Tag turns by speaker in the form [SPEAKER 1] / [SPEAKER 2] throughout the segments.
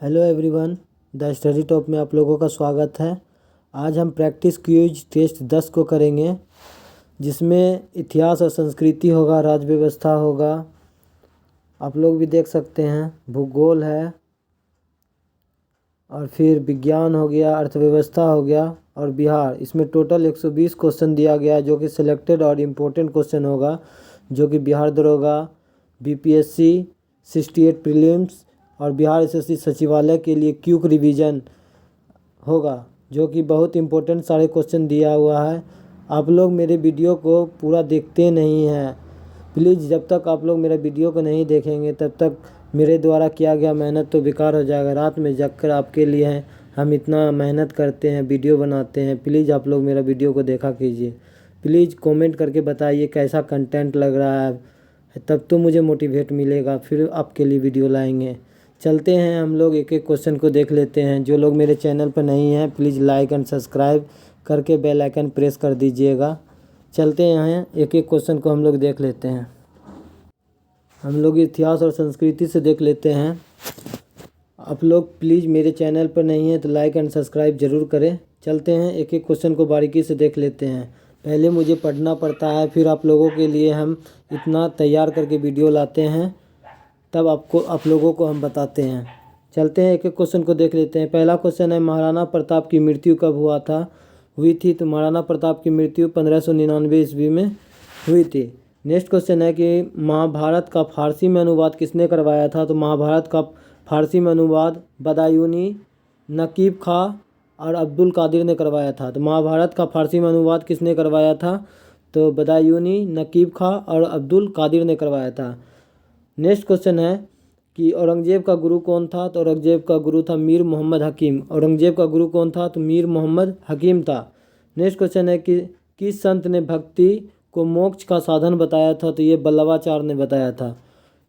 [SPEAKER 1] Hello everyone, the study top में आप लोगों का स्वागत है। आज हम प्रैक्टिस क्विज टेस्ट 10 को करेंगे, जिसमें इतिहास और संस्कृति होगा, राज्य व्यवस्था होगा, आप लोग भी देख सकते हैं, भूगोल है, और फिर विज्ञान हो गया, अर्थव्यवस्था हो गया और बिहार। इसमें टोटल 120 क्वेश्चन दिया गया है, जो कि सिलेक्टेड और इम्पोर्टेंट क्वेश्चन होगा, जो कि बिहार दरोगा, बीपीएससी, 68 प्रीलिम्स और बिहार एसएससी सचिवालय के लिए क्यूक रिवीजन होगा, जो कि बहुत इम्पोर्टेंट सारे क्वेश्चन दिया हुआ है। आप लोग मेरे वीडियो को पूरा देखते नहीं हैं, प्लीज़। जब तक आप लोग मेरे वीडियो को नहीं देखेंगे तब तक मेरे द्वारा किया गया मेहनत तो बेकार हो जाएगा। रात में जगकर आपके लिए हैं, हम इतना मेहनत करते हैं, वीडियो बनाते हैं। प्लीज़ आप लोग मेरा वीडियो को देखा कीजिए। प्लीज़ कमेंट करके बताइए कैसा कंटेंट लग रहा है, तब तो मुझे मोटिवेट मिलेगा, फिर आपके लिए वीडियो लाएंगे। चलते हैं, हम लोग एक एक क्वेश्चन को देख लेते हैं। जो लोग मेरे चैनल पर नहीं हैं, प्लीज़ लाइक एंड सब्सक्राइब करके बेल आइकन प्रेस कर दीजिएगा। चलते हैं, एक एक क्वेश्चन को हम लोग देख लेते हैं। हम लोग इतिहास और संस्कृति से देख लेते हैं। आप लोग प्लीज़ मेरे चैनल पर नहीं हैं तो लाइक एंड सब्सक्राइब ज़रूर करें। चलते हैं, एक एक क्वेश्चन को बारीकी से देख लेते हैं। पहले मुझे पढ़ना पड़ता है, फिर आप लोगों के लिए हम इतना तैयार करके वीडियो लाते हैं, तब आप लोगों को हम बताते हैं। चलते हैं, एक एक क्वेश्चन को देख लेते हैं। पहला क्वेश्चन है, महाराणा प्रताप की मृत्यु कब हुई थी? तो महाराणा प्रताप की मृत्यु 1599 ईस्वी में हुई थी। नेक्स्ट क्वेश्चन है कि महाभारत का फारसी में अनुवाद किसने करवाया था? तो महाभारत का फारसी में अनुवाद बदायूनी, नकीब खां और अब्दुल कादिर ने करवाया था। तो महाभारत का फारसी में अनुवाद किसने करवाया था? तो बदायूनी, नकीब खां और अब्दुल कादिर ने करवाया था। नेक्स्ट क्वेश्चन है कि औरंगजेब का गुरु कौन था? तो औरंगजेब का गुरु था मीर मोहम्मद हकीम। औरंगजेब का गुरु कौन था? तो मीर मोहम्मद हकीम था। नेक्स्ट क्वेश्चन है कि किस संत ने भक्ति को मोक्ष का साधन बताया था? तो ये बल्लवाचार्य ने बताया था।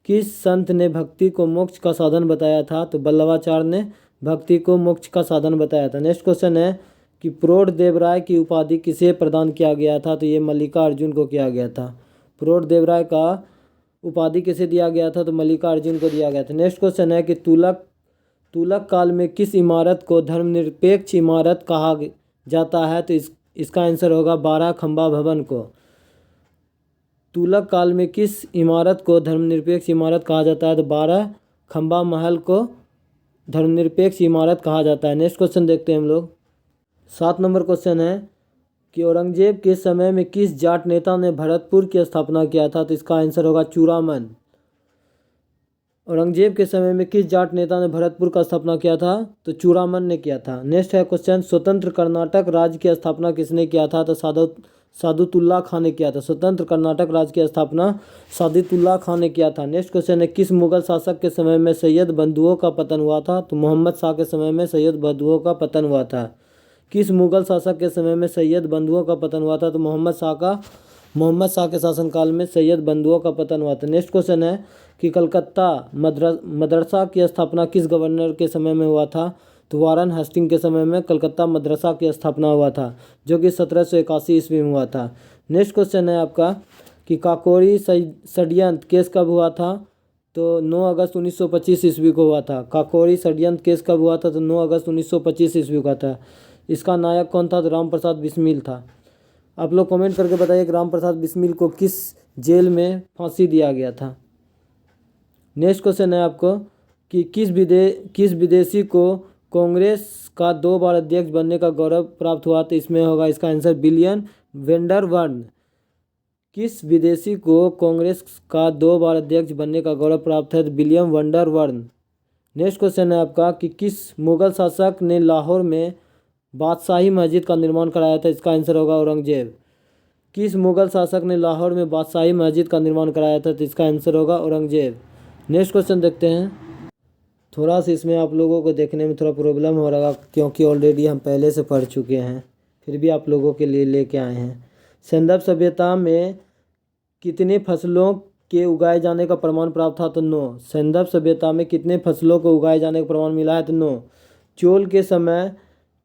[SPEAKER 1] किस संत ने भक्ति को मोक्ष का साधन बताया था? तो बल्लवाचार्य ने भक्ति को मोक्ष का साधन बताया था। नेक्स्ट क्वेश्चन है कि प्रौढ़ देवराय की उपाधि किसे प्रदान किया गया था? तो ये मल्लिकार्जुन को किया गया था। प्रौढ़ देवराय का उपाधि किसे दिया गया था? तो मल्लिकार्जुन को दिया गया था। नेक्स्ट क्वेश्चन है कि तुगलक काल में किस इमारत को धर्मनिरपेक्ष इमारत कहा जाता है? तो इसका आंसर होगा 12 खंबा भवन को। तुगलक काल में किस इमारत को धर्मनिरपेक्ष इमारत कहा जाता है? तो 12 खंबा महल को धर्मनिरपेक्ष इमारत कहा जाता है। नेक्स्ट क्वेश्चन देखते हैं हम लोग। 7 नंबर क्वेश्चन है कि औरंगजेब के समय में किस जाट नेता ने भरतपुर की स्थापना किया था? तो इसका आंसर होगा चूड़ामन। औरंगजेब के समय में किस जाट नेता ने भरतपुर का स्थापना किया था? तो चूड़ामन ने किया था। नेक्स्ट है क्वेश्चन, स्वतंत्र कर्नाटक राज्य की स्थापना किसने किया था? तो सादुतुल्लाह खान ने किया था। स्वतंत्र कर्नाटक राज्य की स्थापना सादुतुल्लाह खान ने किया था। नेक्स्ट क्वेश्चन है, किस मुगल शासक के समय में सैयद बंधुओं का पतन हुआ था? तो मोहम्मद शाह के समय में सैयद बंधुओं का पतन हुआ था। किस मुगल शासक के समय में सैयद बंधुओं का पतन हुआ था? तो मोहम्मद शाह के शासनकाल में सैयद बंधुओं का पतन हुआ था। नेक्स्ट क्वेश्चन है कि कलकत्ता मदरसा की स्थापना किस गवर्नर के समय में हुआ था? तो वारन हेस्टिंग के समय में कलकत्ता मदरसा की स्थापना हुआ था, जो कि 1781 ईस्वी में हुआ था। नेक्स्ट क्वेश्चन है आपका कि काकोरी षड्यंत्र केस कब हुआ था? तो 9 अगस्त 1925 ईस्वी को हुआ था। काकोरी षड्यंत्र केस कब हुआ था? तो 9 अगस्त 1925 ईस्वी का था। इसका नायक कौन था? तो राम प्रसाद बिस्मिल था। आप लोग कमेंट करके बताइए कि राम प्रसाद बिस्मिल को किस जेल में फांसी दिया गया था। नेक्स्ट क्वेश्चन है आपको कि किस विदेशी को कांग्रेस का 2 बार अध्यक्ष बनने का गौरव प्राप्त हुआ? तो इसमें होगा इसका आंसर विलियम वेंडरबर्न। किस विदेशी को कांग्रेस का 2 बार अध्यक्ष बनने का गौरव प्राप्त है? तो विलियम वेंडरबर्न। नेक्स्ट क्वेश्चन है आपका कि किस मुगल शासक ने लाहौर में बादशाही मस्जिद का निर्माण कराया था? इसका आंसर होगा औरंगजेब। किस मुगल शासक ने लाहौर में बादशाही मस्जिद का निर्माण कराया था? तो इसका आंसर होगा औरंगजेब। नेक्स्ट क्वेश्चन देखते हैं। थोड़ा सा इसमें आप लोगों को देखने में थोड़ा प्रॉब्लम हो रहा, क्योंकि ऑलरेडी हम पहले से पढ़ चुके हैं, फिर भी आप लोगों के लिए लेके आए हैं। सिंधु सभ्यता में कितने फसलों के उगाए जाने का प्रमाण प्राप्त था? तो 9। सिंधु सभ्यता में कितने फसलों को उगाए जाने का प्रमाण मिला है? तो 9। चोल के समय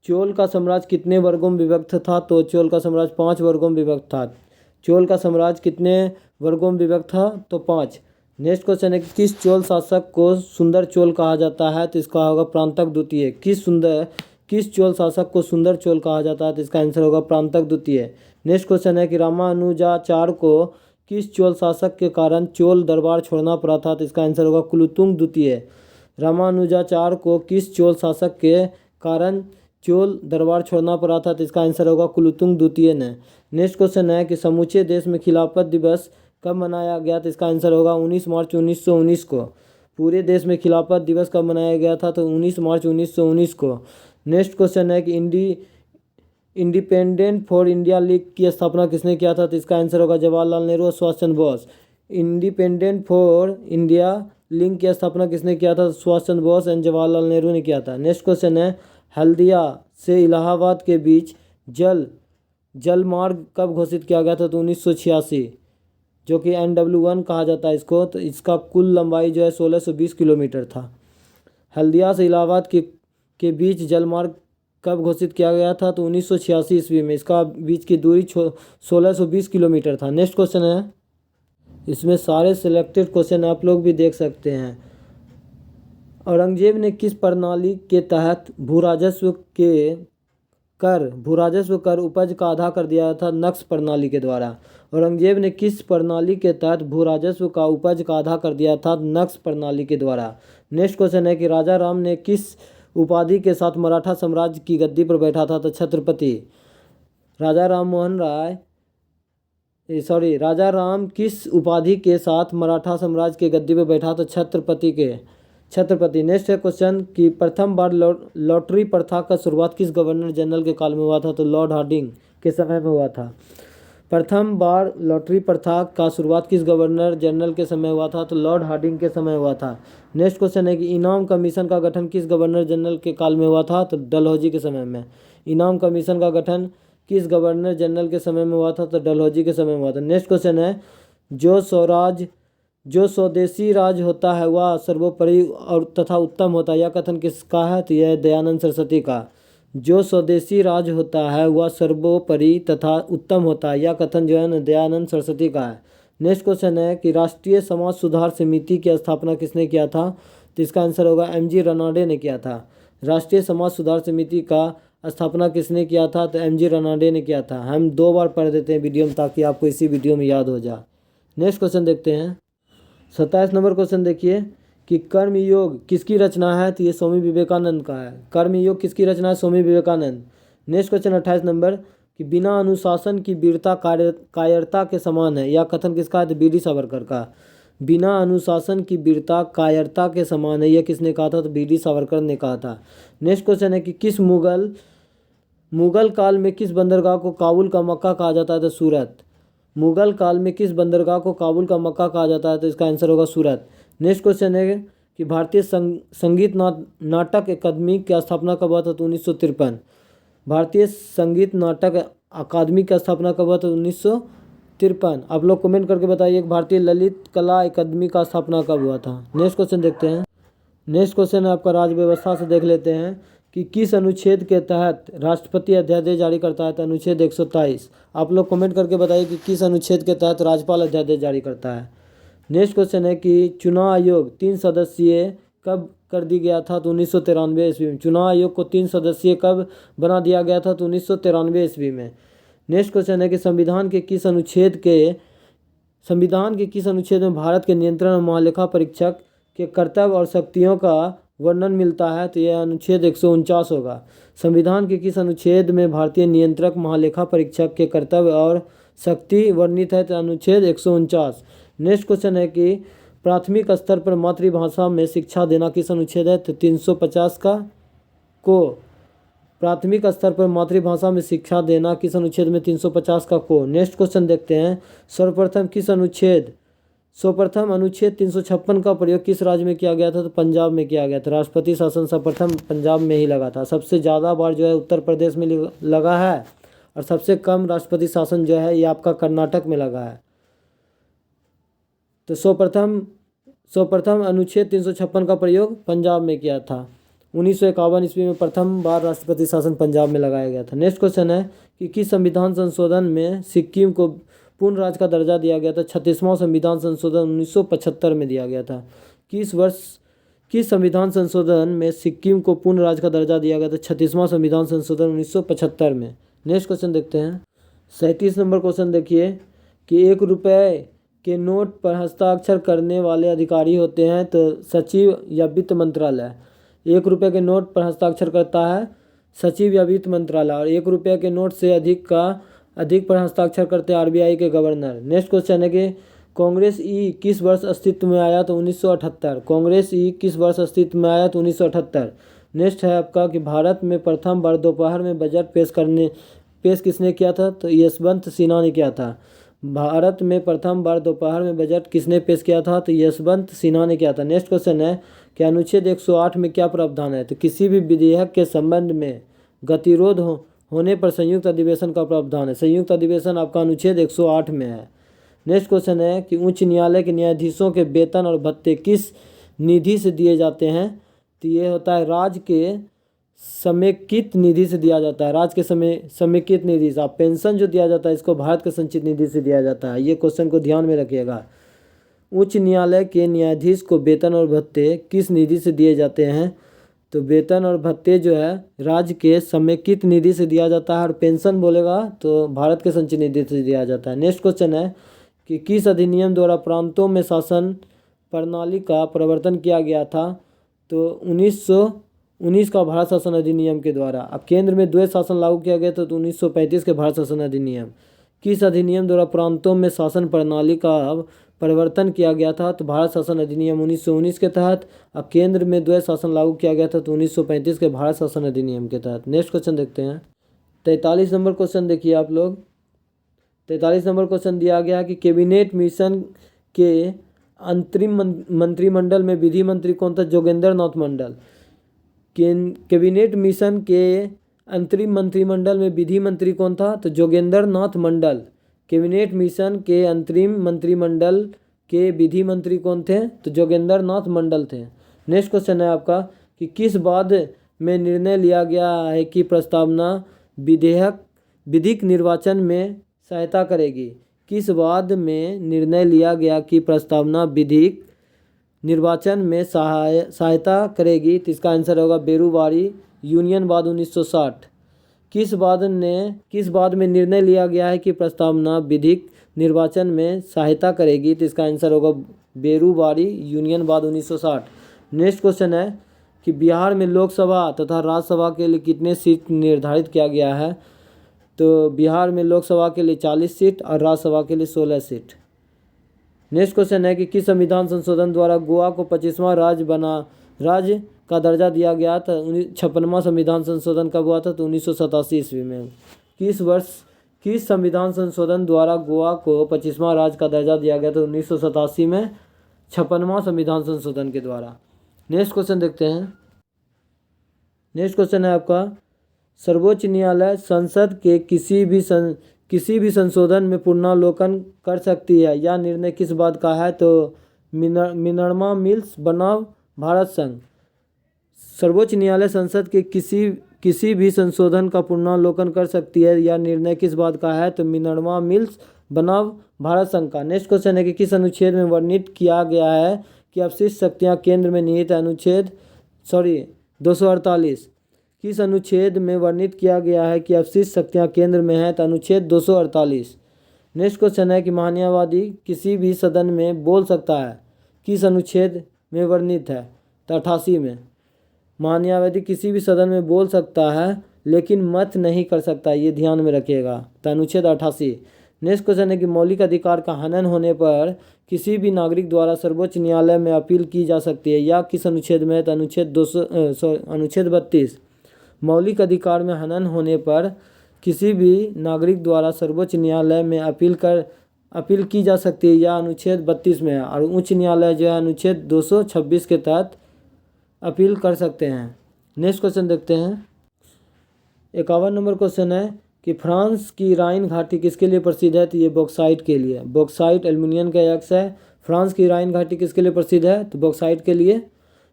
[SPEAKER 1] चोल का साम्राज्य कितने वर्गों में विभक्त था? तो चोल का साम्राज्य 5 वर्गों में विभक्त था। चोल का साम्राज्य कितने वर्गों में विभक्त था? तो 5। नेक्स्ट क्वेश्चन है कि किस चोल शासक को सुंदर चोल कहा जाता है, तो इसका होगा प्रांतक द्वितीय। किस चोल शासक को सुंदर चोल कहा जाता है, तो इसका आंसर होगा प्रांतक द्वितीय। नेक्स्ट क्वेश्चन है कि रामानुजाचार्य को किस चोल शासक के कारण चोल दरबार छोड़ना पड़ा था, तो इसका आंसर होगा कुलोत्तुंग द्वितीय। रामानुजाचार्य को किस चोल शासक के कारण चोल दरबार छोड़ना पड़ा था, तो इसका आंसर होगा कुलोत्तुंग द्वितीय ने। नेक्स्ट क्वेश्चन है कि समूचे देश में खिलाफत दिवस कब मनाया गया, तो इसका आंसर होगा 19 मार्च 1919 को। पूरे देश में खिलाफत दिवस कब मनाया गया था, तो 19 मार्च 1919 को। नेक्स्ट क्वेश्चन है कि इंडिपेंडेंट फॉर इंडिया लीग की स्थापना किसने किया था, तो इसका आंसर होगा जवाहरलाल नेहरू और Subhash Chandra Bose. Independent for India league की स्थापना किसने किया था, सुभाष चंद्र बोस एंड जवाहरलाल नेहरू ने किया था। नेक्स्ट क्वेश्चन है हल्दिया से इलाहाबाद के बीच जल मार्ग कब घोषित किया गया था, तो 1986, जो कि NW1 कहा जाता है इसको। तो इसका कुल लंबाई जो है 1620 किलोमीटर था। हल्दिया से इलाहाबाद के बीच जलमार्ग कब घोषित किया गया था, तो 1986 ईस्वी में। इसका बीच की दूरी 1620 किलोमीटर था। नेक्स्ट क्वेश्चन है, इसमें सारे सिलेक्टेड क्वेश्चन आप लोग भी देख सकते हैं। औरंगजेब ने किस प्रणाली के तहत भूराजस्व कर उपज का आधा कर दिया था, नक्श प्रणाली के द्वारा। औरंगजेब ने किस प्रणाली के तहत भूराजस्व का उपज का आधा कर दिया था, नक्श प्रणाली के द्वारा। नेक्स्ट क्वेश्चन है कि राजा राम ने किस उपाधि के साथ मराठा साम्राज्य की गद्दी पर बैठा था, तो छत्रपति। राजा राम किस उपाधि के साथ मराठा साम्राज्य के गद्दी पर बैठा, तो छत्रपति। नेक्स्ट है क्वेश्चन कि प्रथम बार लॉटरी प्रथा का शुरुआत किस गवर्नर जनरल के काल में हुआ था, तो लॉर्ड हार्डिंग के समय में हुआ था। प्रथम बार लॉटरी प्रथा का शुरुआत किस गवर्नर जनरल के समय हुआ था, तो लॉर्ड हार्डिंग के समय हुआ था। नेक्स्ट क्वेश्चन है कि इनाम कमीशन का गठन किस गवर्नर जनरल के काल में हुआ था, तो डलहौजी के समय में। इनाम कमीशन का गठन किस गवर्नर जनरल के समय में हुआ था, तो डलहौजी के समय में हुआ था। नेक्स्ट क्वेश्चन है जो स्वदेशी राज होता है वह सर्वोपरि और तथा उत्तम होता है, यह कथन किसका है, तो यह है दयानंद सरस्वती का। जो स्वदेशी राज होता है वह सर्वोपरि तथा उत्तम होता है, यह कथन जो है ना दयानंद सरस्वती का है। नेक्स्ट क्वेश्चन है कि राष्ट्रीय समाज सुधार समिति की स्थापना किसने किया था, तो इसका आंसर होगा MG रनाडे ने किया था। राष्ट्रीय समाज सुधार समिति का स्थापना किसने किया था, तो MG रनाडे ने किया था। हम 2 बार पढ़ देते हैं वीडियो में ताकि आपको इसी वीडियो में याद हो जाए। नेक्स्ट क्वेश्चन देखते हैं। 27 नंबर क्वेश्चन देखिए कि कर्मयोग किसकी रचना है, तो ये स्वामी विवेकानंद का है। कर्मयोग किसकी रचना है, Swami Vivekananda. Next question 28 number कि बिना अनुशासन की वीरता कायरता के समान है, यह कथन किसका है, तो BD सावरकर का। बिना अनुशासन की वीरता कायरता के समान है, यह किसने कहा था, तो BD सावरकर ने कहा था। नेक्स्ट क्वेश्चन है कि किस मुगल काल में किस बंदरगाह को काबुल का मक्का कहा जाता है, तो सूरत। मुगल काल में किस बंदरगाह को काबुल का मक्का कहा जाता है, तो इसका आंसर होगा सूरत। नेक्स्ट क्वेश्चन है कि भारतीय संगीत नाटक अकादमी की स्थापना कब हुआ था, तो 1953। भारतीय संगीत नाटक अकादमी की स्थापना कब हुआ था, 1953। आप लोग कमेंट करके बताइए कि भारतीय ललित कला अकादमी का स्थापना कब हुआ था। नेक्स्ट क्वेश्चन देखते हैं। नेक्स्ट क्वेश्चन है आपका राज्य व्यवस्था से देख लेते हैं कि किस अनुच्छेद के तहत राष्ट्रपति अध्यादेश जारी करता है, तो अनुच्छेद 127। आप लोग कमेंट करके बताइए कि किस अनुच्छेद के तहत राज्यपाल अध्यादेश जारी करता है। नेक्स्ट क्वेश्चन है कि चुनाव आयोग 3 सदस्यीय कब कर दी गया था, तो 1993 ईस्वी में। चुनाव आयोग को 3 सदस्यीय कब बना दिया गया था, तो 1993 ईस्वी में। नेक्स्ट क्वेश्चन है कि संविधान के किस अनुच्छेद में भारत के नियंत्रण और महालेखा परीक्षक के कर्तव्य और शक्तियों का वर्णन मिलता है, तो यह अनुच्छेद 149 होगा। संविधान के किस अनुच्छेद में भारतीय नियंत्रक महालेखा परीक्षक के कर्तव्य और शक्ति वर्णित है, तो अनुच्छेद 149। नेक्स्ट क्वेश्चन है कि प्राथमिक स्तर पर मातृभाषा में शिक्षा देना किस अनुच्छेद है, तो 350 का को। प्राथमिक स्तर पर मातृभाषा में शिक्षा देना किस अनुच्छेद में, 350 का को। नेक्स्ट क्वेश्चन देखते हैं। सर्वप्रथम अनुच्छेद 356 का प्रयोग किस राज्य में किया गया था, तो पंजाब में किया गया था। राष्ट्रपति शासन सर्वप्रथम पंजाब में ही लगा था। सबसे ज़्यादा बार जो है उत्तर प्रदेश में लगा है और सबसे कम राष्ट्रपति शासन जो है ये आपका कर्नाटक में लगा है। तो सर्वप्रथम अनुच्छेद 356 का प्रयोग पंजाब में किया था। 1951 ईस्वी में प्रथम बार राष्ट्रपति शासन पंजाब में लगाया गया था। नेक्स्ट क्वेश्चन है कि किस संविधान संशोधन में सिक्किम को पूर्ण राज्य का दर्जा दिया गया था? 36वां संविधान संशोधन 1975 में दिया गया था। किस संविधान संशोधन में सिक्किम को पूर्ण राज्य का दर्जा दिया गया था? 36वां संविधान संशोधन 1975 में। नेक्स्ट क्वेश्चन देखते हैं। 37 नंबर क्वेश्चन देखिए कि 1 रुपये के नोट पर हस्ताक्षर करने वाले अधिकारी होते हैं तो सचिव या वित्त मंत्रालय। 1 रुपये के नोट पर हस्ताक्षर करता है सचिव या वित्त मंत्रालय, और 1 रुपये के नोट से अधिक पर हस्ताक्षर करते हैं आरबीआई के गवर्नर। नेक्स्ट क्वेश्चन है कि कांग्रेस ई किस वर्ष अस्तित्व में आया? तो 1978। कांग्रेस ई किस वर्ष अस्तित्व में आया? तो 1978। नेक्स्ट है आपका कि भारत में प्रथम बार दोपहर में बजट पेश किसने किया था? तो यशवंत सिन्हा ने किया था। भारत में प्रथम बार दोपहर में बजट किसने पेश किया था? तो यशवंत सिन्हा ने किया था। नेक्स्ट क्वेश्चन है कि अनुच्छेद 108 में क्या प्रावधान है? तो किसी भी विधेयक के संबंध में गतिरोध होने पर संयुक्त अधिवेशन का प्रावधान है। संयुक्त अधिवेशन आपका अनुच्छेद 108 में है। नेक्स्ट क्वेश्चन है कि उच्च न्यायालय के न्यायाधीशों के वेतन और भत्ते किस निधि से दिए जाते हैं? तो ये होता है राज्य के समेकित निधि से दिया जाता है। राज्य के समेकित निधि से। आप पेंशन जो दिया जाता है इसको भारत के संचित निधि से दिया जाता है। ये क्वेश्चन को ध्यान में रखिएगा। उच्च न्यायालय के न्यायाधीश को वेतन और भत्ते किस निधि से दिए जाते हैं? तो वेतन और भत्ते जो है राज्य के समेकित निधि से दिया जाता है, और पेंशन बोलेगा तो भारत के संचित निधि से दिया जाता है। नेक्स्ट क्वेश्चन है कि किस अधिनियम द्वारा प्रांतों में शासन प्रणाली का प्रवर्तन किया गया था? तो 1919 का भारत शासन अधिनियम के द्वारा। अब केंद्र में द्वैत शासन लागू किया गया था तो 1935 के भारत शासन अधिनियम। किस अधिनियम द्वारा प्रांतों में शासन प्रणाली का परिवर्तन किया गया था? तो भारत शासन अधिनियम 1919 के तहत। अब केंद्र में द्वैत शासन लागू किया गया था तो 1935 के भारत शासन अधिनियम के तहत। नेक्स्ट क्वेश्चन देखते हैं। 43 नंबर क्वेश्चन देखिए आप लोग। 43 नंबर क्वेश्चन दिया गया कि कैबिनेट मिशन के अंतरिम मंत्रिमंडल में विधि मंत्री कौन था? जोगेंद्र नाथ मंडल। कैबिनेट मिशन के अंतरिम मंत्रिमंडल में विधि मंत्री कौन था? तो जोगेंद्र नाथ मंडल। कैबिनेट मिशन के अंतरिम मंत्रिमंडल के विधि मंत्री कौन थे? तो जोगेंद्र नाथ मंडल थे। नेक्स्ट क्वेश्चन है आपका कि किस बात में निर्णय लिया गया है कि प्रस्तावना विधिक निर्वाचन में सहायता करेगी? किस बात में निर्णय लिया गया कि प्रस्तावना विधिक निर्वाचन में सहायता करेगी? तो इसका आंसर होगा बेरूवारी यूनियनवाद 1960। किस बात में निर्णय लिया गया है कि प्रस्तावना विधिक निर्वाचन में सहायता करेगी? तो इसका आंसर होगा बेरूवारी यूनियनवाद 1960। नेक्स्ट क्वेश्चन है कि बिहार में लोकसभा तथा राज्यसभा के लिए कितने सीट निर्धारित किया गया है? तो बिहार में लोकसभा के लिए 40 सीट और राज्यसभा के लिए 16 सीट। नेक्स्ट क्वेश्चन है कि किस संविधान संशोधन द्वारा गोवा को 25वां राज्य का दर्जा दिया गया था? 56वां संविधान संशोधन कब हुआ था? तो 1987 ईस्वी में। किस संविधान संशोधन द्वारा गोवा को 25वां राज्य का दर्जा दिया गया था? 1987 में 56वां संविधान संशोधन के द्वारा। नेक्स्ट क्वेश्चन देखते हैं। नेक्स्ट क्वेश्चन है आपका सर्वोच्च न्यायालय संसद के किसी भी संशोधन में पुनरावलोकन कर सकती है, यह निर्णय किस बात का है? तो मिनर्वा मिल्स बनाम भारत संघ। सर्वोच्च न्यायालय संसद के किसी भी संशोधन का पुनरावलोकन कर सकती है, यह निर्णय किस बात का है? तो मिनर्वा मिल्स बनाम भारत संघ का। नेक्स्ट क्वेश्चन है कि किस अनुच्छेद में वर्णित किया गया है कि अवशिष्ट शक्तियाँ केंद्र में निहित है? 248। किस अनुच्छेद में वर्णित किया गया है कि अवशिष्ट शक्तियाँ केंद्र में है? तो अनुच्छेद 248। नेक्स्ट क्वेश्चन है कि महान्यायवादी किसी भी सदन में बोल सकता है, किस अनुच्छेद में वर्णित है? तो 88 में। महान्यायवादी किसी भी सदन में बोल सकता है लेकिन मत नहीं कर सकता, ये ध्यान में रखिएगा। तो अनुच्छेद 88। नेक्स्ट क्वेश्चन है कि मौलिक अधिकार का हनन होने पर किसी भी नागरिक द्वारा सर्वोच्च न्यायालय में अपील की जा सकती है, या किस अनुच्छेद में है? तो अनुच्छेद 32। मौलिक अधिकार में हनन होने पर किसी भी नागरिक द्वारा सर्वोच्च न्यायालय में अपील की जा सकती है, या अनुच्छेद 32 में है। और उच्च न्यायालय जो है अनुच्छेद 226 के तहत अपील कर सकते हैं। नेक्स्ट क्वेश्चन देखते हैं। 51 नंबर क्वेश्चन है कि फ्रांस की राइन घाटी किसके लिए प्रसिद्ध है? तो ये बॉक्साइट के लिए। बॉक्साइट एल्युमिनियम का एक्स है। फ्रांस की राइन घाटी किसके लिए प्रसिद्ध है? तो बॉक्साइट के लिए।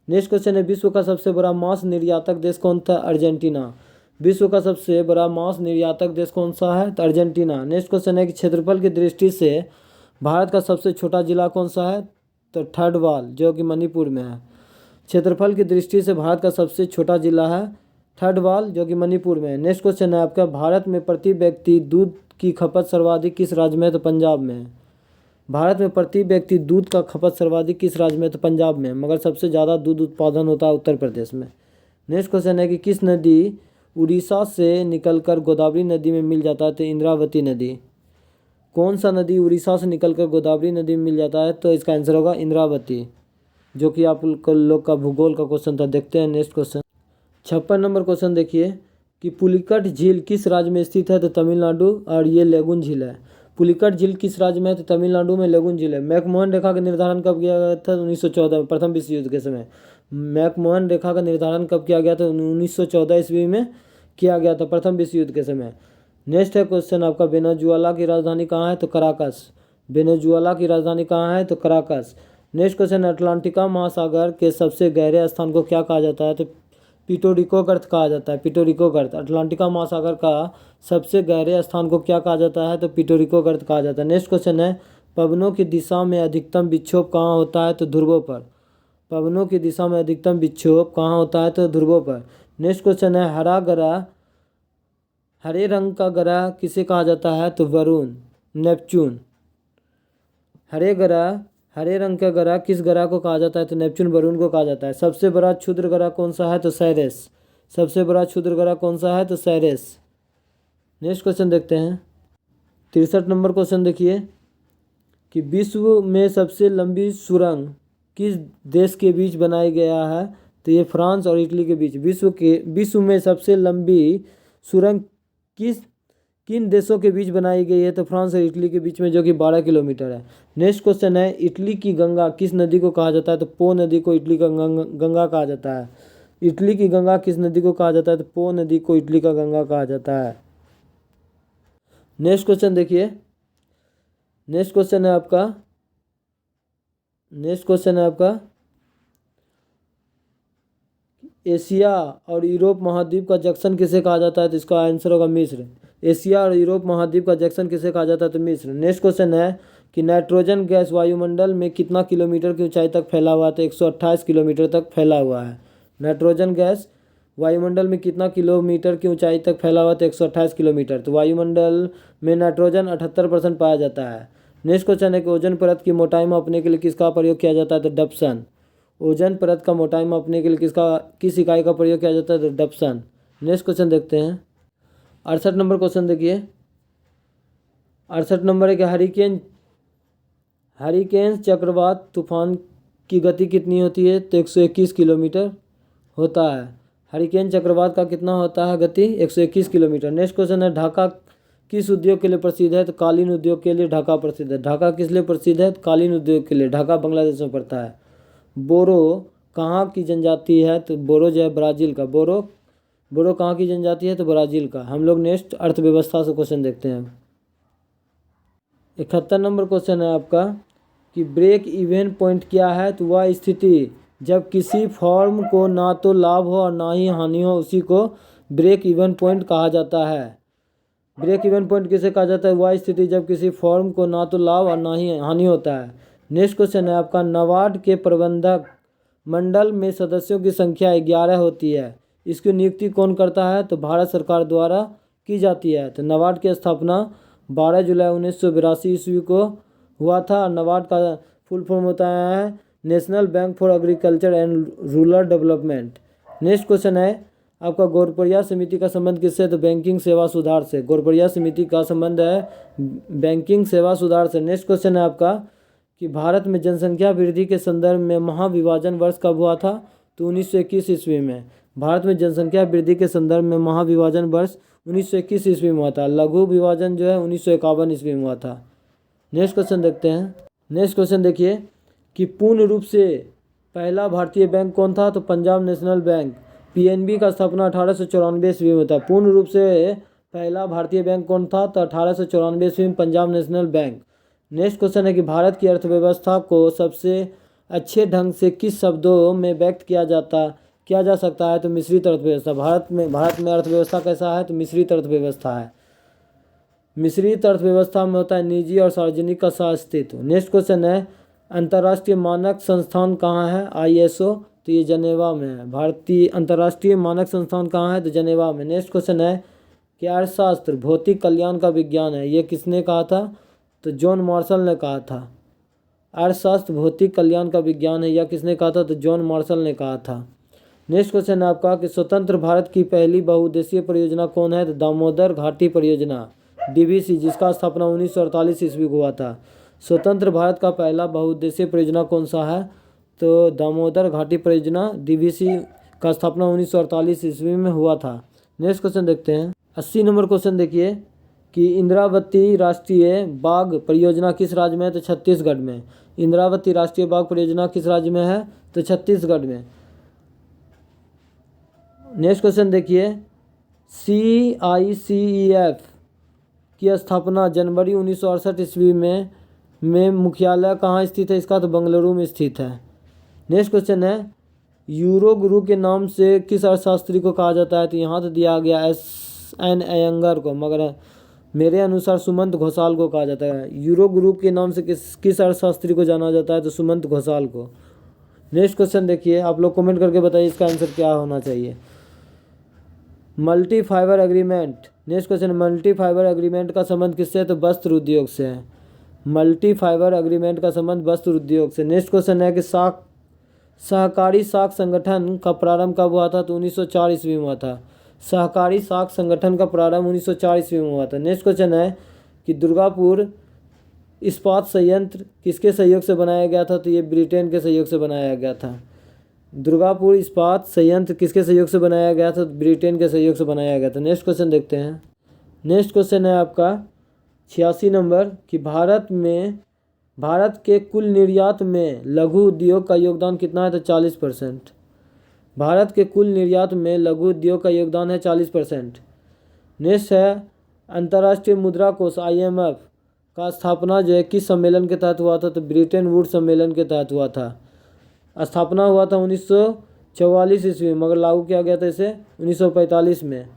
[SPEAKER 1] नेक्स्ट क्वेश्चन है विश्व का सबसे बड़ा मांस निर्यातक देश कौन था? अर्जेंटीना। विश्व का सबसे बड़ा मांस निर्यातक देश कौन सा है? तो अर्जेंटीना। नेक्स्ट क्वेश्चन है कि क्षेत्रफल की दृष्टि से भारत का सबसे छोटा जिला कौन सा है? तो थर्डवाल, जो कि मणिपुर में है। क्षेत्रफल की दृष्टि से भारत का सबसे छोटा जिला है थर्डवाल, जो कि मणिपुर में है। नेक्स्ट क्वेश्चन है आपका, भारत में प्रति व्यक्ति दूध की खपत सर्वाधिक किस राज्य में है? तो पंजाब में है। भारत में प्रति व्यक्ति दूध का खपत सर्वाधिक किस राज्य में है? तो पंजाब में, मगर सबसे ज़्यादा दूध उत्पादन होता है उत्तर प्रदेश में। नेक्स्ट क्वेश्चन है कि किस नदी उड़ीसा से निकलकर गोदावरी नदी में मिल जाता है? तो इंद्रावती नदी। कौन सा नदी उड़ीसा से निकलकर गोदावरी नदी में मिल जाता है? तो इसका आंसर होगा इंद्रावती, जो कि आप लोग का भूगोल का क्वेश्चन था। देखते हैं नेक्स्ट क्वेश्चन। 56 नंबर क्वेश्चन देखिए कि पुलिकट झील किस राज्य में स्थित है? तो तमिलनाडु, और ये लेगुन झील है। पुलिकट झील किस राज्य में है? तो तमिलनाडु में लेगुन झील है। मैकमोहन रेखा का निर्धारण कब किया गया था? 1914 में, प्रथम विश्व युद्ध के समय। मैकमोहन रेखा का निर्धारण कब किया गया था? 1914 ईस्वी में किया गया था, प्रथम विश्व युद्ध के समय। नेक्स्ट है क्वेश्चन आपका, वेनेजुएला की राजधानी कहाँ है? तो कराकस। वेनेजुएला की राजधानी कहाँ है? तो कराकस। नेक्स्ट क्वेश्चन, अटलांटिका महासागर के सबसे गहरे स्थान को क्या कहा जाता है? तो पिटोरिको गर्त कहा जाता है, पिटोरिको गर्त। अटलांटिका महासागर का सबसे गहरे स्थान को क्या कहा जाता है? तो पिटोरिको गर्त कहा जाता है। नेक्स्ट क्वेश्चन है, पवनों की दिशा में अधिकतम विक्षोभ कहाँ होता है? तो ध्रुवों पर। पवनों की दिशा में अधिकतम विक्षोभ कहाँ होता है? तो ध्रुवों पर। नेक्स्ट क्वेश्चन है, हरा ग्रह, हरे रंग का ग्रह किसे कहा जाता है? तो वरुण, नेपच्यून। हरे रंग का ग्रह किस ग्रह को कहा जाता है? तो नेपच्यून, वरुण को कहा जाता है। सबसे बड़ा क्षुद्र ग्रह कौन सा है? तो साइरस। सबसे बड़ा क्षुद्र ग्रह कौन सा है? तो साइरस। नेक्स्ट क्वेश्चन देखते हैं। 63 नंबर क्वेश्चन देखिए कि विश्व में सबसे लंबी सुरंग किस देश के बीच बनाया गया है? तो ये फ्रांस और इटली के बीच। विश्व में सबसे लंबी सुरंग किन देशों के बीच बनाई गई है? तो फ्रांस और इटली के बीच में, जो कि 12 किलोमीटर है। नेक्स्ट क्वेश्चन है, इटली की गंगा किस नदी को कहा जाता है? तो पो नदी को इटली का गंगा कहा जाता है। इटली की गंगा किस नदी को कहा जाता है? तो पो नदी को इटली का गंगा कहा जाता है। नेक्स्ट क्वेश्चन देखिए। नेक्स्ट क्वेश्चन है आपका एशिया और यूरोप महाद्वीप का जंक्शन किसे कहा जाता है? तो इसका आंसर होगा मिस्र। एशिया और यूरोप महाद्वीप का जंक्शन किसे कहा जाता है? तो मिस्र। नेक्स्ट क्वेश्चन है कि नाइट्रोजन गैस वायुमंडल में कितना किलोमीटर की ऊंचाई तक फैला हुआ है? तो 128 किलोमीटर तक फैला हुआ है। नाइट्रोजन गैस वायुमंडल में कितना किलोमीटर की ऊंचाई तक फैला हुआ? तो 128 किलोमीटर। तो वायुमंडल में नाइट्रोजन 78% पाया जाता है। नेक्स्ट क्वेश्चन है कि ओजोन परत की मोटाई मापने के लिए किसका प्रयोग किया जाता है? तो डप्सन। ओजोन परत का मोटाई मापने के लिए किस इकाई का प्रयोग किया जाता है? तो डप्सन। नेक्स्ट क्वेश्चन देखते हैं। 68 नंबर क्वेश्चन देखिए। 68 नंबर है कि हरिकेन चक्रवात तूफान की गति कितनी होती है? तो 121 किलोमीटर होता है। हरिकेन चक्रवात का कितना होता है गति? 121 किलोमीटर। नेक्स्ट क्वेश्चन है, ढाका किस उद्योग के लिए प्रसिद्ध है? तो कालीन उद्योग के लिए ढाका प्रसिद्ध है। ढाका किस लिए प्रसिद्ध है? कालीन उद्योग के लिए। ढाका बांग्लादेश में पड़ता है। बोरो कहाँ की जनजाति है? तो बोरो जो है ब्राज़ील का। बोरो कहाँ की जनजाति है? तो ब्राज़ील का। हम लोग नेक्स्ट अर्थव्यवस्था से क्वेश्चन देखते हैं। 71 नंबर क्वेश्चन है आपका कि ब्रेक इवन पॉइंट क्या है? तो वह स्थिति जब किसी फर्म को ना तो लाभ हो और ना ही हानि हो, उसी को ब्रेक इवन पॉइंट कहा जाता है। ब्रेक इवन पॉइंट किसे कहा जाता है? वह स्थिति जब किसी फर्म को ना तो लाभ और ना ही हानि होता है। नेक्स्ट क्वेश्चन है आपका, नाबार्ड के प्रबंधक मंडल में सदस्यों की संख्या 11 होती है। इसकी नियुक्ति कौन करता है? तो भारत सरकार द्वारा की जाती है। तो नाबार्ड की स्थापना 12 जुलाई 1982 ईस्वी को हुआ था। नाबार्ड का फुल फॉर्म होता है national bank for agriculture and rural development. Next question है आपका, गोरपड़िया समिति का संबंध किससे? तो बैंकिंग सेवा सुधार से। गोरपड़िया समिति का संबंध है बैंकिंग सेवा सुधार से। नेक्स्ट क्वेश्चन है आपका कि भारत में जनसंख्या वृद्धि के संदर्भ में महाविभाजन वर्ष कब हुआ था? तो 1921 ईस्वी में। भारत में जनसंख्या वृद्धि के संदर्भ में महाविभाजन वर्ष 1921 ईस्वी में हुआ था। लघु विभाजन जो है 1951 ईस्वी में हुआ था। नेक्स्ट क्वेश्चन देखते हैं। नेक्स्ट क्वेश्चन देखिए कि पूर्ण रूप से पहला भारतीय बैंक कौन था? तो पंजाब नेशनल बैंक। पीएनबी का स्थापना 1894 ईस्वी में था। पूर्ण रूप से पहला भारतीय बैंक कौन था? तो 1894 ईस्वी में Punjab national bank. Next question है कि भारत की अर्थव्यवस्था को सबसे अच्छे ढंग से किस शब्दों में व्यक्त किया जा सकता है? तो मिश्रित अर्थव्यवस्था। भारत में अर्थव्यवस्था कैसा है? तो मिश्रित अर्थव्यवस्था है। मिश्रित अर्थव्यवस्था में होता है निजी और सार्वजनिक का सहअस्तित्व। नेक्स्ट क्वेश्चन है अंतर्राष्ट्रीय मानक संस्थान कहाँ है? ISO, तो ये जनेवा में है। भारतीय अंतर्राष्ट्रीय मानक संस्थान कहाँ है? तो जनेवा में। नेक्स्ट क्वेश्चन है कि अर्थशास्त्र भौतिक कल्याण का विज्ञान है, ये किसने कहा था? तो जॉन मार्शल ने कहा था। अर्थशास्त्र भौतिक कल्याण का विज्ञान है, यह किसने कहा था? तो जॉन मार्शल ने कहा था। नेक्स्ट क्वेश्चन है आपका कि स्वतंत्र भारत की पहली बहुउद्देशीय परियोजना कौन है? तो दामोदर घाटी परियोजना, DVC, जिसका स्थापना 1948 ईस्वी को हुआ था। स्वतंत्र भारत का पहला बहुउद्देशीय परियोजना कौन सा है? तो दामोदर घाटी परियोजना, DVC का स्थापना 1948 ईस्वी में हुआ था। नेक्स्ट क्वेश्चन देखते हैं। 80 नंबर क्वेश्चन देखिए कि इंद्रावती राष्ट्रीय बाघ परियोजना किस राज्य में है? तो छत्तीसगढ़ में। इंद्रावती राष्ट्रीय बाघ परियोजना किस राज्य में है? तो छत्तीसगढ़ में। नेक्स्ट क्वेश्चन देखिए CICEF की स्थापना जनवरी 1968 ईस्वी में मुख्यालय कहाँ स्थित है इसका? तो बेंगलुरु में स्थित है। नेक्स्ट क्वेश्चन है यूरो गुरु के नाम से किस अर्थशास्त्री को कहा जाता है? तो यहाँ तो दिया गया SN अयंगर को, मगर मेरे अनुसार सुमंत घोषाल को कहा जाता है। यूरो गुरु के नाम से किस अर्थशास्त्री को जाना जाता है? तो सुमंत घोषाल को। नेक्स्ट क्वेश्चन देखिए, आप लोग कमेंट करके बताइए इसका आंसर क्या होना चाहिए। Multi fibre agreement. Next question, multi fibre agreement का संबंध किससे है? तो वस्त्र उद्योग से है। मल्टी फाइबर एग्रीमेंट का संबंध वस्त्र उद्योग से। नेक्स्ट क्वेश्चन है कि सहकारी साख संगठन का प्रारंभ कब हुआ था? तो 1904 ईस्वी में हुआ था। सहकारी साख संगठन का प्रारंभ 1904 ईस्वी में हुआ था। नेक्स्ट क्वेश्चन है कि दुर्गापुर इस्पात संयंत्र किसके सहयोग से बनाया गया था? तो ये ब्रिटेन के सहयोग से बनाया गया था। दुर्गापुर इस्पात संयंत्र किसके सहयोग से बनाया गया था? ब्रिटेन के सहयोग से बनाया गया था। नेक्स्ट क्वेश्चन देखते हैं। नेक्स्ट क्वेश्चन है आपका 86 नंबर कि भारत के कुल निर्यात में लघु उद्योग का योगदान कितना है? तो 40%। भारत के कुल निर्यात में लघु उद्योग का योगदान है 40%। नेक्स्ट है अंतर्राष्ट्रीय मुद्रा कोष IMF का स्थापना जो है किस सम्मेलन के तहत हुआ था? तो ब्रिटेन वुड्स सम्मेलन के तहत हुआ था। स्थापना हुआ था 1944 ईस्वी में, मगर लागू किया गया था इसे 1945 में।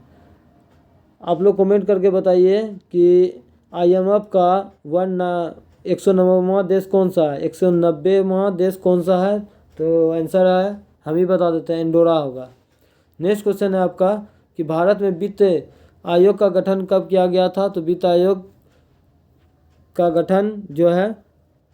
[SPEAKER 1] आप लोग कमेंट करके बताइए कि IMF का 190वां देश कौन सा है? 190वां देश कौन सा है? तो आंसर है, हम ही बता देते हैं, एंडोरा होगा। नेक्स्ट क्वेश्चन है आपका कि भारत में वित्त आयोग का गठन कब किया गया था? तो वित्त आयोग का गठन जो है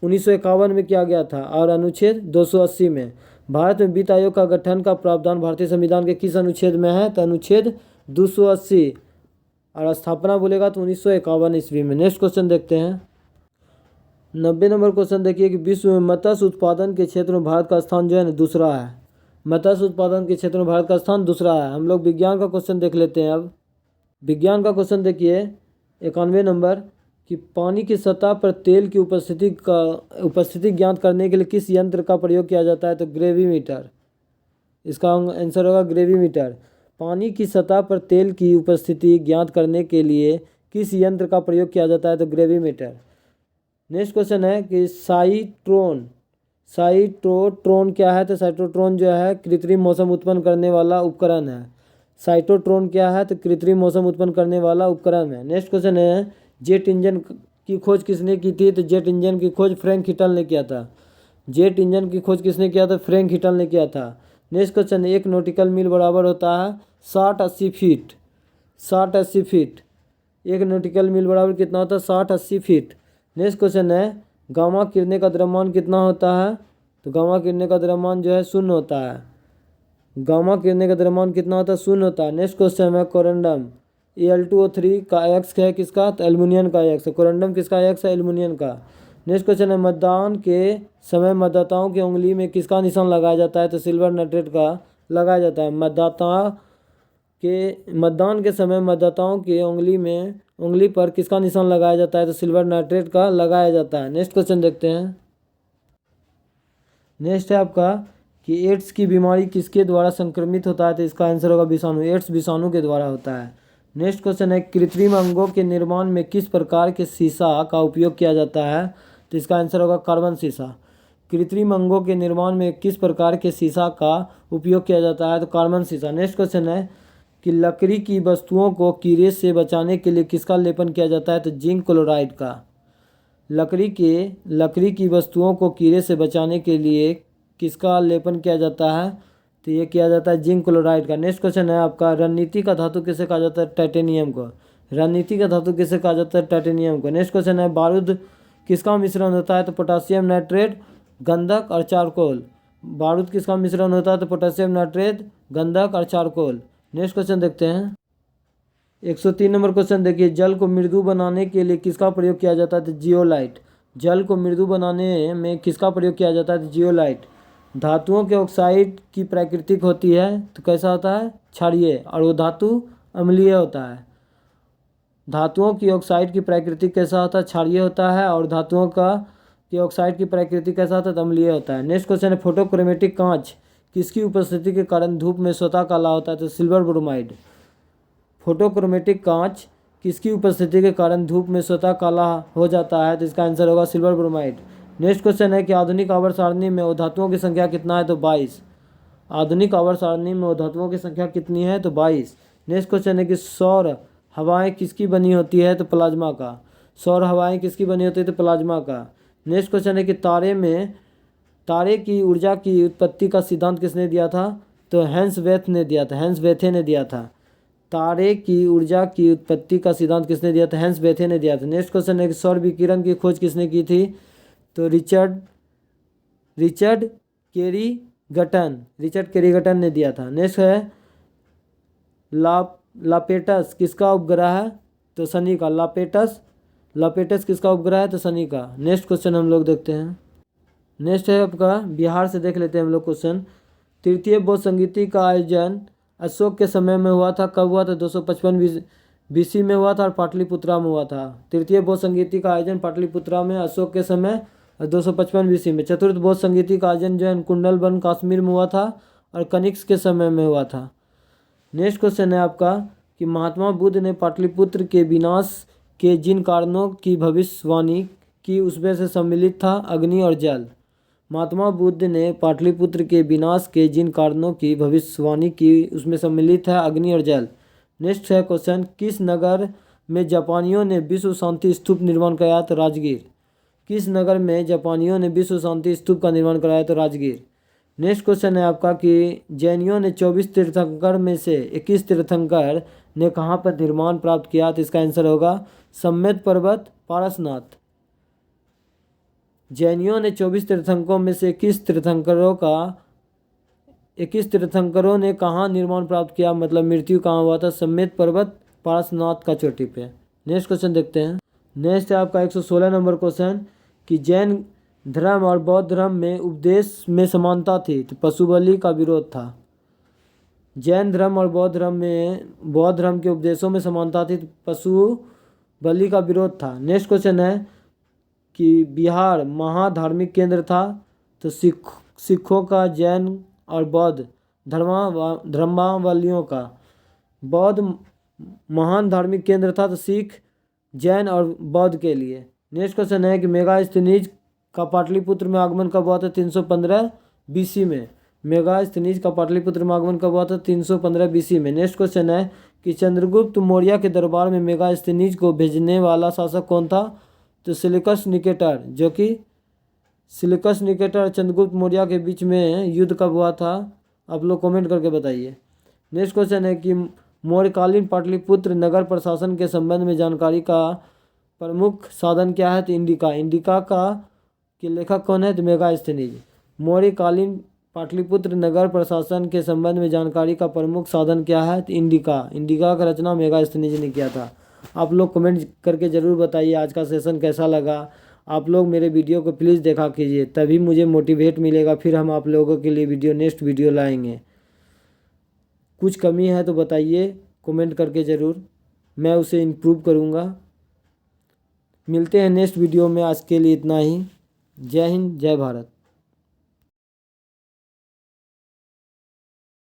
[SPEAKER 1] 1951 में किया गया था और अनुच्छेद 280 में। भारत में वित्त आयोग का गठन का प्रावधान भारतीय संविधान के किस अनुच्छेद में है? तो अनुच्छेद 280। और स्थापना बोलेगा तो 1951 ईस्वी में। नेक्स्ट क्वेश्चन देखते हैं। 90 नंबर क्वेश्चन देखिए कि विश्व में मत्स्य उत्पादन के क्षेत्र में भारत का स्थान जो है ना दूसरा है। मत्स्य उत्पादन के क्षेत्र में भारत का स्थान दूसरा है। हम लोग विज्ञान का क्वेश्चन देख लेते हैं। अब विज्ञान का क्वेश्चन देखिए 91 नंबर कि पानी की सतह पर तेल की उपस्थिति ज्ञात करने के लिए किस यंत्र का प्रयोग किया जाता है? तो ग्रेविमीटर। इसका आंसर होगा ग्रेविमीटर। पानी की सतह पर तेल की उपस्थिति ज्ञात करने के लिए किस यंत्र का प्रयोग किया जाता है? तो ग्रेविमीटर। नेक्स्ट क्वेश्चन है कि साइटोट्रोन क्या है? तो साइटोट्रोन जो है कृत्रिम मौसम उत्पन्न करने वाला उपकरण है। साइटोट्रोन क्या है? तो कृत्रिम मौसम उत्पन्न करने वाला उपकरण है। नेक्स्ट क्वेश्चन है जेट इंजन की खोज किसने की थी? तो जेट इंजन की खोज फ्रैंक हिटल ने किया था। जेट इंजन की खोज किसने किया था? फ्रैंक हिटल ने किया था। नेक्स्ट क्वेश्चन, एक नॉटिकल मील बराबर होता है 60-80 फीट। 60-80 फीट। एक नॉटिकल मील बराबर कितना होता है? 60-80 फीट। नेक्स्ट क्वेश्चन है गामा किरणें का द्रव्यमान कितना होता है? तो गामा किरणें का द्रव्यमान जो है 0 होता है। गामा किरणें का द्रव्यमान कितना होता है? 0 होता है। नेक्स्ट क्वेश्चन है कोरंडम Al2O3 का एक्स है किसका? तो एल्युमिनियम का एक्स है। कोरंडम किसका एक्स है? एल्युमिनियम का। नेक्स्ट क्वेश्चन है मतदान के समय मतदाताओं की उंगली में किसका निशान लगाया जाता है? तो सिल्वर नाइट्रेट का लगाया जाता है। मतदान के समय मतदाताओं की उंगली पर किसका निशान लगाया जाता है? तो सिल्वर नाइट्रेट का लगाया जाता है। नेक्स्ट क्वेश्चन देखते हैं। नेक्स्ट है आपका कि एड्स की बीमारी किसके द्वारा संक्रमित होता है? तो इसका आंसर होगा विषाणु। एड्स विषाणु के द्वारा होता है। नेक्स्ट क्वेश्चन है कृत्रिम अंगों के निर्माण में किस प्रकार के शीशा का उपयोग किया जाता है? तो इसका आंसर होगा कार्बन शीशा। कृत्रिम अंगों के निर्माण में किस प्रकार के शीशा का उपयोग किया जाता है? तो कार्बन शीशा। नेक्स्ट क्वेश्चन है कि लकड़ी की वस्तुओं को कीड़े से बचाने के लिए किसका लेपन किया जाता है? तो जिंक क्लोराइड का। लकड़ी की वस्तुओं को कीड़े से बचाने के लिए किसका लेपन किया जाता है? तो ये किया जाता है जिंक क्लोराइड का। नेक्स्ट क्वेश्चन है आपका, रणनीति का धातु किसे कहा जाता है? टाइटेनियम को। रणनीति का धातु किसे कहा जाता है? टाइटेनियम को। नेक्स्ट क्वेश्चन है, बारूद किसका मिश्रण होता है? तो पोटासियम नाइट्रेट, गंधक और चारकोल। बारूद किसका मिश्रण होता है? तो पोटासियम नाइट्रेट, गंधक और चारकोल। नेक्स्ट क्वेश्चन देखते हैं। 103 नंबर क्वेश्चन देखिए, जल को मृदु बनाने के लिए किसका प्रयोग किया जाता है? तो जियोलाइट। जल को मृदु बनाने में किसका प्रयोग किया जाता है? तो जियोलाइट। धातुओं के ऑक्साइड की प्राकृतिक होती है तो कैसा होता है? क्षारीय, और वो धातु अम्लीय होता है। धातुओं की ऑक्साइड की प्राकृतिक कैसा होता है? क्षारीय होता है, और धातुओं का की ऑक्साइड की प्राकृतिक कैसा होता है? तो अम्लीय होता है। नेक्स्ट क्वेश्चन है, फोटोक्रोमेटिक कांच किसकी उपस्थिति के कारण धूप में स्वतः काला होता है? तो सिल्वर ब्रोमाइड। फोटोक्रोमेटिक कांच किसकी उपस्थिति के कारण धूप में स्वतः काला हो जाता है? तो इसका आंसर होगा सिल्वर ब्रोमाइड। नेक्स्ट क्वेश्चन है कि आधुनिक आवर्त सारणी में धातुओं की संख्या कितना है? तो 22। आधुनिक आवर्त सारणी में धातुओं की संख्या कितनी है? तो 22। नेक्स्ट क्वेश्चन है कि सौर हवाएं किसकी बनी होती है? तो प्लाज्मा का। सौर हवाएं किसकी बनी होती है? तो प्लाज्मा का। नेक्स्ट क्वेश्चन है कि तारे की ऊर्जा की उत्पत्ति का सिद्धांत किसने दिया था? तो हैंस वेथ ने दिया था। हैंस वेथे ने दिया था। तारे की ऊर्जा की उत्पत्ति का सिद्धांत किसने दिया था? हैंस वेथे ने दिया था। नेक्स्ट क्वेश्चन है कि सौर विकिरण की खोज किसने की थी? तो रिचर्ड केरीगटन ने दिया था। नेक्स्ट है लापेटस किसका उपग्रह है? तो शनि का। लापेटस किसका उपग्रह है? तो शनि का। नेक्स्ट क्वेश्चन हम लोग देखते हैं। नेक्स्ट है आपका, बिहार से देख लेते हैं हम लोग क्वेश्चन। तृतीय बौद्ध संगीति का आयोजन अशोक के समय में हुआ था। कब हुआ था? 255 BC में हुआ था और पाटलिपुत्रा में हुआ था। तृतीय बौद्ध संगीति का आयोजन पाटलिपुत्रा में अशोक के समय 255 BC में। चतुर्थ बौद्ध संगीति का आयोजन जो है कुंडलवन कश्मीर में हुआ था और कनिष्क के समय में हुआ था। नेक्स्ट क्वेश्चन है आपका कि महात्मा बुद्ध ने पाटलिपुत्र के विनाश के जिन कारणों की भविष्यवाणी की उसमें से सम्मिलित था अग्नि और जल। महात्मा बुद्ध ने पाटलिपुत्र के विनाश के जिन कारणों की भविष्यवाणी की उसमें सम्मिलित है अग्नि और जल। नेक्स्ट है क्वेश्चन, किस नगर में जापानियों ने विश्व शांति स्तूप निर्माण कराया? तो राजगीर। किस नगर में जापानियों ने विश्व शांति स्तूप का निर्माण कराया? तो राजगीर। नेक्स्ट क्वेश्चन है आपका कि जैनियों ने 24 तीर्थंकर में से 21 तीर्थंकर ने कहाँ पर निर्माण प्राप्त किया? तो इसका आंसर होगा सम्मेद पर्वत, पारसनाथ। जैनियों ने 24 तीर्थंकरों में से 21 तीर्थंकरों ने कहाँ निर्माण प्राप्त किया, मतलब मृत्यु कहाँ हुआ था? सम्मेद पर्वत, पारसनाथ का चोटी पे। नेक्स्ट क्वेश्चन देखते हैं। नेक्स्ट है आपका 116 नंबर क्वेश्चन कि जैन धर्म और बौद्ध धर्म में उपदेश में समानता थी। तो पशु बलि का विरोध था। जैन धर्म और बौद्ध धर्म के उपदेशों में समानता थी, तो पशु बलि का विरोध था। नेक्स्ट क्वेश्चन है कि बिहार महाधार्मिक केंद्र था। तो सिखों का, जैन और बौद्ध धर्मावलंबियों का। बौद्ध महान धार्मिक केंद्र था, तो सिख, जैन और बौद्ध के लिए। नेक्स्ट क्वेश्चन है कि मेगास्थनीज का पाटलिपुत्र में आगमन कब हुआ था? 315 BC में। मेगास्थनीज का पाटलिपुत्र में आगमन कब हुआ था? 315 BC में। नेक्स्ट क्वेश्चन है कि चंद्रगुप्त मौर्य के दरबार में मेगास्थनीज को भेजने वाला शासक कौन था? तो सिलिकस निकेटर, जो कि सिलिकस निकेटर और चंद्रगुप्त मौर्य के बीच में युद्ध कब हुआ था? आप लोग कमेंट करके बताइए। नेक्स्ट क्वेश्चन है कि मौर्यकालीन पाटलिपुत्र नगर प्रशासन के संबंध में जानकारी का प्रमुख साधन क्या है? तो इंडिका का के लेखक कौन है? तो मेगास्थनीज। मौर्यकालीन पाटलिपुत्र नगर प्रशासन के संबंध में जानकारी का प्रमुख साधन क्या है? तो इंडिका का रचना मेगास्थनीज ने किया था। आप लोग कमेंट करके ज़रूर बताइए आज का सेशन कैसा लगा। आप लोग मेरे वीडियो को प्लीज़ देखा कीजिए, तभी मुझे मोटिवेट मिलेगा, फिर हम आप लोगों के लिए नेक्स्ट वीडियो लाएंगे। कुछ कमी है तो बताइए कमेंट करके ज़रूर, मैं उसे इम्प्रूव करूँगा। मिलते हैं नेक्स्ट वीडियो में, आज के लिए इतना ही। जय हिंद, जय भारत।